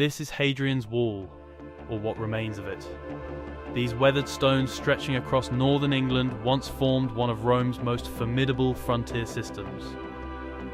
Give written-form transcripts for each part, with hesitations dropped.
This is Hadrian's Wall, or what remains of it. These weathered stones stretching across northern England once formed one of Rome's most formidable frontier systems.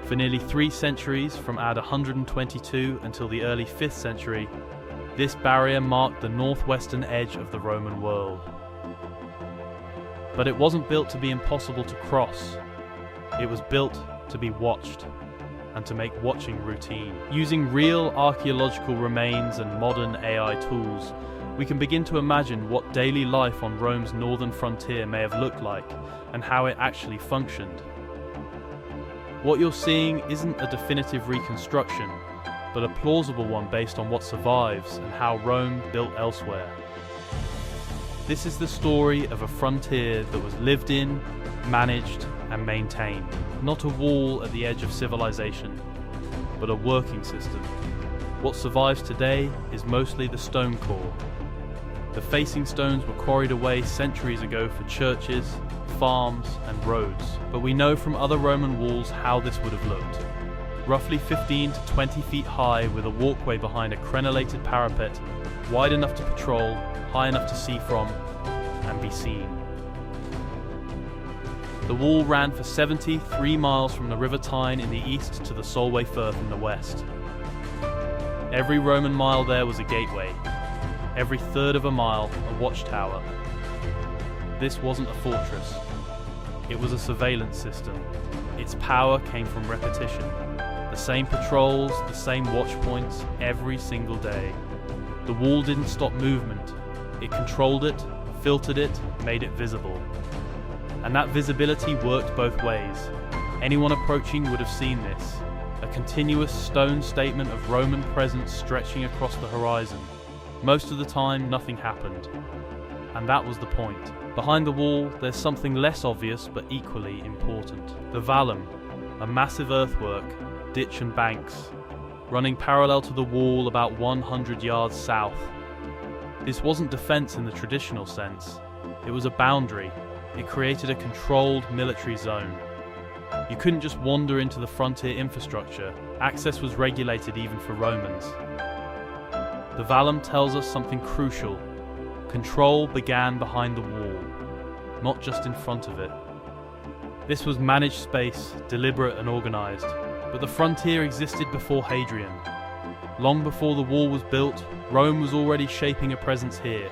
For nearly 3 centuries, from AD 122 until the early 5th century, this barrier marked the northwestern edge of the Roman world. But it wasn't built to be impossible to cross. It was built to be watched, and to make watching routine. Using real archaeological remains and modern AI tools, we can begin to imagine what daily life on Rome's northern frontier may have looked like, and how it actually functioned. What you're seeing isn't a definitive reconstruction, but a plausible one based on what survives and how Rome built elsewhere. This is the story of a frontier that was lived in, managed, and maintained. Not a wall at the edge of civilization, but a working system. What survives today is mostly the stone core. The facing stones were quarried away centuries ago for churches, farms, and roads, but we know from other Roman walls how this would have looked. Roughly 15 to 20 feet high, with a walkway behind a crenellated parapet, wide enough to patrol, high enough to see from, and be seen. The wall ran for 73 miles from the River Tyne in the east to the Solway Firth in the west. Every Roman mile there was a gateway. Every third of a mile, a watchtower. This wasn't a fortress. It was a surveillance system. Its power came from repetition. The same patrols, the same watch points, every single day. The wall didn't stop movement. It controlled it, filtered it, made it visible. And that visibility worked both ways. Anyone approaching would have seen this. A continuous stone statement of Roman presence stretching across the horizon. Most of the time, nothing happened. And that was the point. Behind the wall, there's something less obvious but equally important. The vallum, a massive earthwork, ditch and banks, running parallel to the wall about 100 yards south. This wasn't defense in the traditional sense. It was a boundary. It created a controlled military zone. You couldn't just wander into the frontier infrastructure. Access was regulated even for Romans. The vallum tells us something crucial. Control began behind the wall, not just in front of it. This was managed space, deliberate and organized. But the frontier existed before Hadrian. Long before the wall was built, Rome was already shaping a presence here.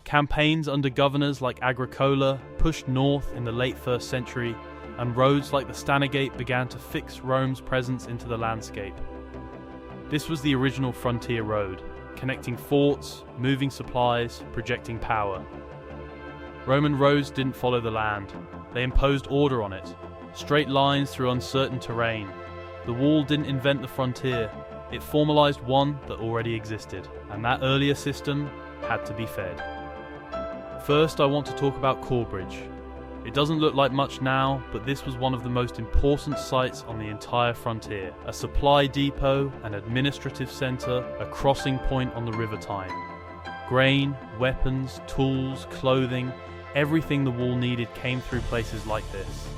Campaigns under governors like Agricola pushed north in the late 1st century, and roads like the Stanigate began to fix Rome's presence into the landscape. This was the original frontier road, connecting forts, moving supplies, projecting power. Roman roads didn't follow the land. They imposed order on it, straight lines through uncertain terrain. The wall didn't invent the frontier, it formalized one that already existed, and that earlier system had to be fed. First, I want to talk about Corbridge. It doesn't look like much now, but this was one of the most important sites on the entire frontier. A supply depot, an administrative centre, a crossing point on the River Tyne. Grain, weapons, tools, clothing, everything the wall needed came through places like this.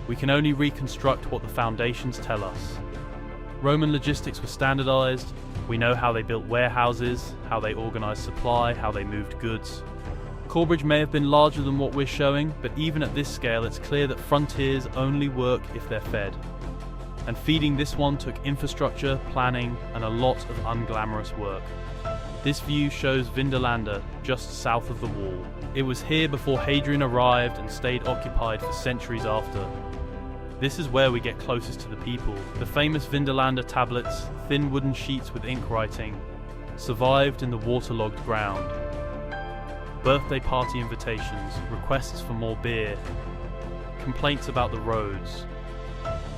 We can only reconstruct what the foundations tell us. Roman logistics was standardized. We know how they built warehouses, how they organized supply, how they moved goods. Corbridge may have been larger than what we're showing, but even at this scale it's clear that frontiers only work if they're fed. And feeding this one took infrastructure, planning, and a lot of unglamorous work. This view shows Vindolanda, just south of the wall. It was here before Hadrian arrived and stayed occupied for centuries after. This is where we get closest to the people. The famous Vindolanda tablets, thin wooden sheets with ink writing, survived in the waterlogged ground. Birthday party invitations, requests for more beer, complaints about the roads.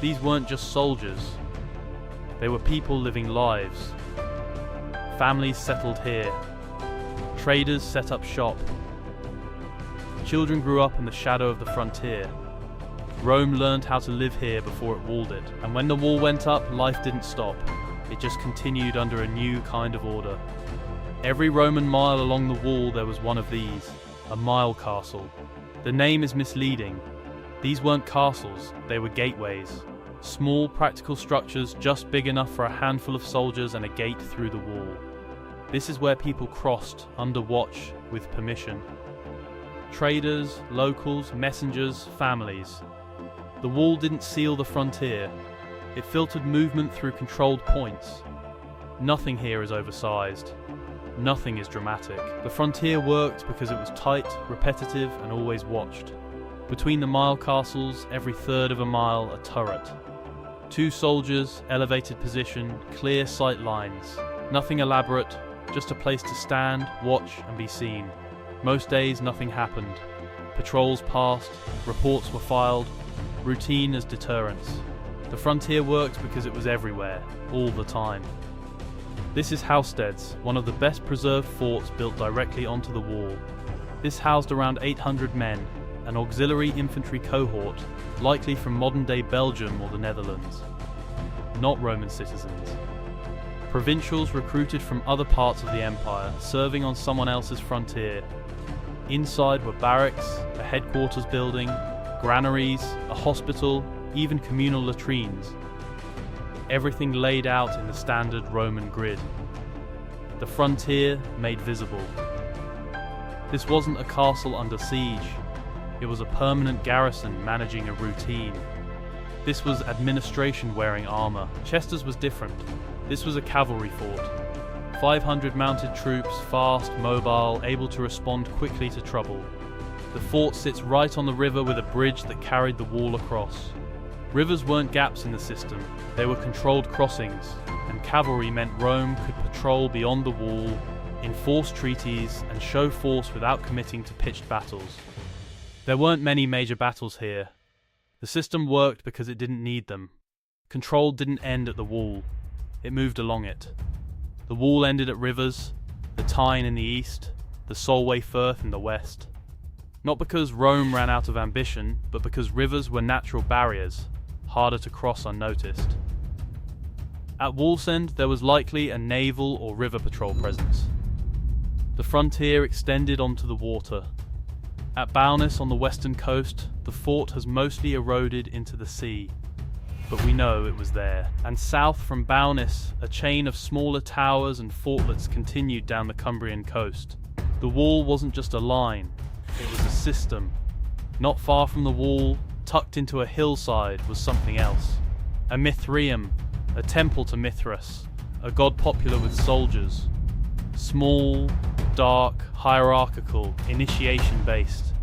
These weren't just soldiers. They were people living lives. Families settled here. Traders set up shop. Children grew up in the shadow of the frontier. Rome learned how to live here before it walled it, and when the wall went up, life didn't stop. It just continued under a new kind of order. Every Roman mile along the wall there was one of these, a Milecastle. The name is misleading. These weren't castles, they were gateways. Small, practical structures just big enough for a handful of soldiers and a gate through the wall. This is where people crossed, under watch, with permission. Traders, locals, messengers, families. The wall didn't seal the frontier. It filtered movement through controlled points. Nothing here is oversized. Nothing is dramatic. The frontier worked because it was tight, repetitive, and always watched. Between the Milecastles, every third of a mile, a turret. 2 soldiers, elevated position, clear sight lines. Nothing elaborate, just a place to stand, watch, and be seen. Most days, nothing happened. Patrols passed, reports were filed, routine as deterrence. The frontier worked because it was everywhere, all the time. This is Housesteads, one of the best preserved forts built directly onto the wall. This housed around 800 men, an auxiliary infantry cohort, likely from modern-day Belgium or the Netherlands. Not Roman citizens. Provincials recruited from other parts of the empire, serving on someone else's frontier. Inside were barracks, a headquarters building, granaries, a hospital, even communal latrines. Everything laid out in the standard Roman grid. The frontier made visible. This wasn't a castle under siege. It was a permanent garrison managing a routine. This was administration wearing armour. Chester's was different. This was a cavalry fort. 500 mounted troops, fast, mobile, able to respond quickly to trouble. The fort sits right on the river with a bridge that carried the wall across. Rivers weren't gaps in the system, they were controlled crossings, and cavalry meant Rome could patrol beyond the wall, enforce treaties, and show force without committing to pitched battles. There weren't many major battles here. The system worked because it didn't need them. Control didn't end at the wall, it moved along it. The wall ended at rivers, the Tyne in the east, the Solway Firth in the west. Not because Rome ran out of ambition, but because rivers were natural barriers, harder to cross unnoticed. At Wallsend there was likely a naval or river patrol presence. The frontier extended onto the water. At Bowness on the western coast, the fort has mostly eroded into the sea, but we know it was there. And south from Bowness, a chain of smaller towers and fortlets continued down the Cumbrian coast. The wall wasn't just a line, it was a system. Not far from the wall, tucked into a hillside, was something else. A Mithraeum, a temple to Mithras, a god popular with soldiers. Small, dark, hierarchical, initiation-based.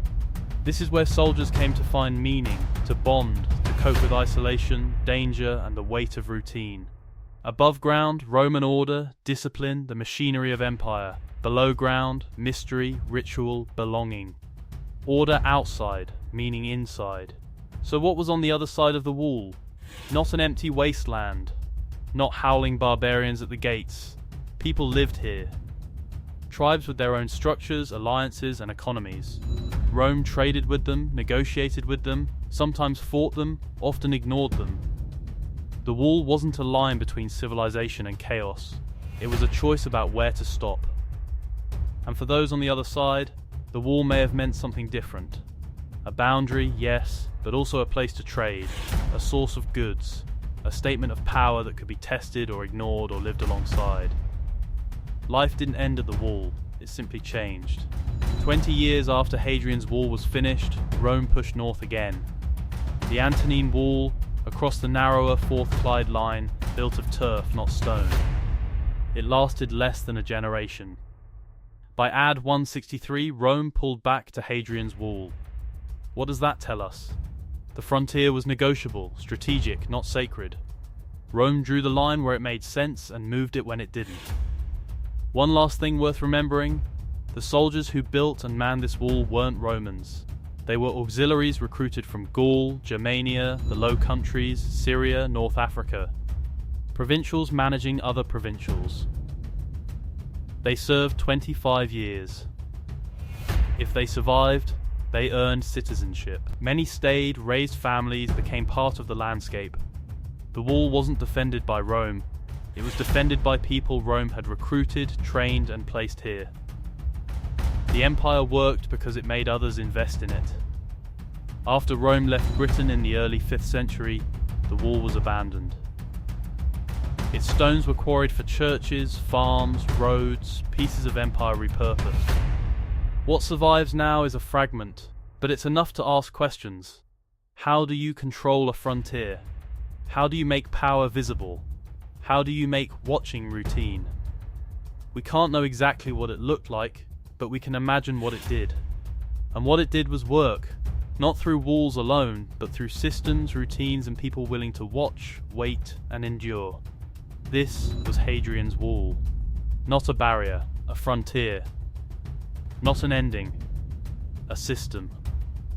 This is where soldiers came to find meaning, to bond, to cope with isolation, danger, and the weight of routine. Above ground, Roman order, discipline, the machinery of empire. Below ground, mystery, ritual, belonging. Order outside, meaning inside. So what was on the other side of the wall? Not an empty wasteland. Not howling barbarians at the gates. People lived here. Tribes with their own structures, alliances, and economies. Rome traded with them, negotiated with them, sometimes fought them, often ignored them. The wall wasn't a line between civilization and chaos. It was a choice about where to stop. And for those on the other side, the wall may have meant something different. A boundary, yes, but also a place to trade, a source of goods, a statement of power that could be tested or ignored or lived alongside. Life didn't end at the wall, it simply changed. 20 years after Hadrian's wall was finished, Rome pushed north again. The Antonine Wall, across the narrower Fourth Clyde line, built of turf, not stone. It lasted less than a generation. By AD 163, Rome pulled back to Hadrian's wall. What does that tell us? The frontier was negotiable, strategic, not sacred. Rome drew the line where it made sense and moved it when it didn't. One last thing worth remembering, the soldiers who built and manned this wall weren't Romans. They were auxiliaries recruited from Gaul, Germania, the Low Countries, Syria, North Africa. Provincials managing other provincials. They served 25 years. If they survived, they earned citizenship. Many stayed, raised families, became part of the landscape. The wall wasn't defended by Rome. It was defended by people Rome had recruited, trained, and placed here. The empire worked because it made others invest in it. After Rome left Britain in the early 5th century, the wall was abandoned. Its stones were quarried for churches, farms, roads, pieces of empire repurposed. What survives now is a fragment, but it's enough to ask questions. How do you control a frontier? How do you make power visible? How do you make watching routine? We can't know exactly what it looked like, but we can imagine what it did. And what it did was work, not through walls alone, but through systems, routines, and people willing to watch, wait, and endure. This was Hadrian's Wall. Not a barrier, a frontier. Not an ending, a system.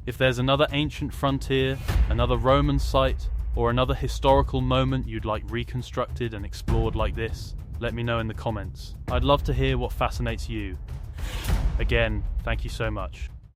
If there's another ancient frontier, another Roman site, or another historical moment you'd like reconstructed and explored like this, let me know in the comments. I'd love to hear what fascinates you. Again, thank you so much.